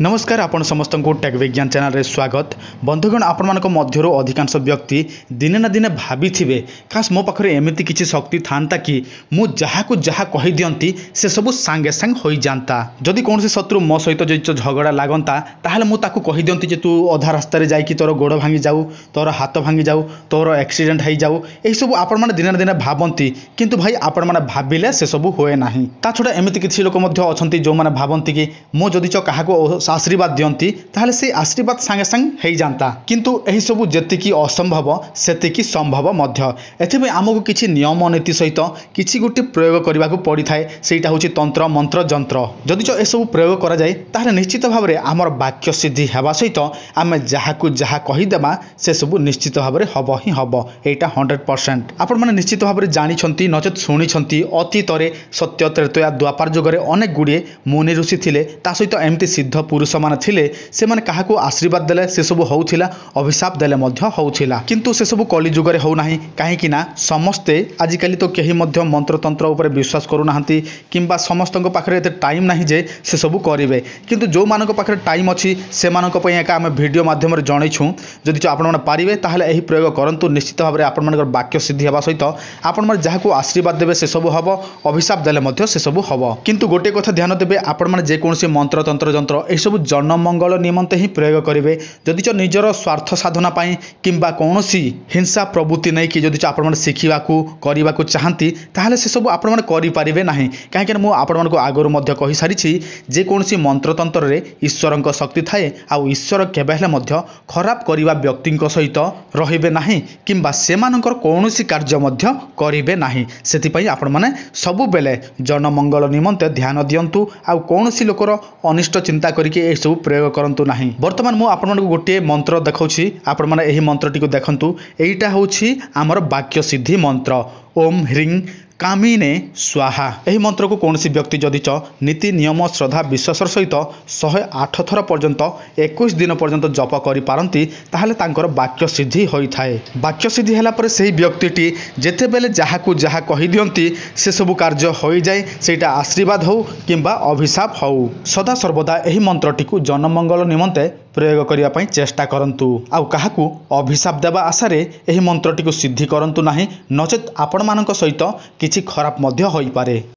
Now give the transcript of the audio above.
नमस्कार आपण समस्त को टेक विज्ञान चैनल रे स्वागत। बंधुगण आपण मानक मध्यरु अधिकांश व्यक्ति दिने ना दिने भाभी थिबे खास मो पाखरे एमिति किछि शक्ति थांता कि मु जहा को जहा कहि दियंती से सब सांगे सांग होई जानता। जदि कोनसी शत्रु मो सहित जो झगड़ा लागंता ताहाले मु ताकू कहि दियंती जे तू अधा रास्ता रे जाई कि तोर गोड़ भांगी जाऊ, तोर हाथ भांगी जाऊ, तोर एक्सीडेंट होई जाऊ। एही सब आपण माने दिने ना दिने भाबंती, किंतु भाई आपण माने भाबिले से सब होए नाही। ता छोडा एमिति किछि लोक मध्य अछंती जो माने भाबंती कि मु जदि च काहाको आशीर्वाद दियंती ताहले से आशीर्वाद सांगे सांग हेई जानता, किंतु एही सबु जेतिकी असंभव सेतिकी संभव मध्य। एथिबे आमको किछि नियम नीति सहित किछि गोटे प्रयोग करबा को पड़ी थाए, सेटा होछि तंत्र मंत्र जंत्र। जदि जो ए सब प्रयोग करा जाय ताहले निश्चित भाव में आमर वाक्य सिद्धि हेबा सहित आमे जहाकू जहा कहि देबा से सब निश्चित भाव में हब ही हब, एटा 100%। आपण माने निश्चित भाव में जानि छंती नचेत सुनि छंती अतीत रे सत्य त्रेतया द्वापर जुगरे अनेक गुडिये मुनि ऋषि थिले, ता सहित एमती सिद्ध पुरुष माने थिले। से माने काहाकू आशीर्वाद देले से सब होउथिला, अभिशाप देले मध्य होउथिला, किंतु से सब कली जुगरे हो नाही। काहे कि ना समस्ते आजिकाली तो केही मध्य मंत्र तंत्र ऊपर विश्वास करू नाहंती, किंबा समस्तक पाखरे एते टाइम नाही जे से सब करिवे। किंतु जो मानक पाखरे टाइम अछि से मानक पय एका हम वीडियो माध्यम रे जणैछु। जदि आपण माने पारिबे ताहले एही प्रयोग करंतु, निश्चित भाव रे आपण मानकर वाक्य सिद्धि हेबा सहित आपण माने जाहाकू आशीर्वाद देबे से सब हबो, अभिशाप देले मध्य से सब हबो। किंतु गोटे कथा ध्यान देबे, आपण माने जे कोनसी मंत्र तंत्र जंत्र ए सब जन मंगल निमंते ही प्रयोग करेंगे। जदि च निजर स्वार्थ साधना पाई किंबा कौनसी हिंसा प्रवृत्ति नहीं कि जदि आपण माने शिखिबाकू करिबाकू चाहंती ताहले से सब आपण माने करि पारिबे नाही। काहे कि मु आपण मानको आगरु मध्य कहि सारिछि जे कोनसी मंत्र तंत्र रे ईश्वरक शक्ति थाए, आ ईश्वर केबे हेले मध्य खराब करिबा व्यक्तिक सहित रहिबे नाही, किंबा सेमानकर कौनसी कार्य मध्य करिबे नाही। सेति पई आपण माने सब बेले जन मंगल निमंते ध्यान दियंतु, आ कौनसी लोकर अनिष्ट चिंता करिके ए सब प्रयोग करंतु नाही। वर्तमान मु आपण मानको गोटे मंत्र देखाउछि, आपण माने एही मंत्रटी को देखंतु। एईटा होछि हमर वाक्य सिद्धि मंत्र, ओम ह्रीं कामिने स्वाहा। एही मंत्र को कौनसी व्यक्ति जदि च नीति नियम श्रद्धा विश्वास सहित 108 थर पर्यंत 21 दिन पर्यंत जप करि पारंती ताहले तांकर वाक्य सिद्धि होई थाए। वाक्य सिद्धि हला पर सेही व्यक्तिटी जेते बेले जहाकू जहा कहि दियंती से सब कार्य होई जाय, सेटा आशीर्वाद हो किंबा अभिशाप हो। सदा सर्वदा एही मंत्रटी को जनमंगल निमंते प्रयोग करिया पई चेष्टा करंतु, आ काहाकू अभिशाप देबा आशारे एही मंत्रटी को सिद्धि करंतु नाही, नचेत आपण मानक सहित किछि खराब मध्य होई पारे।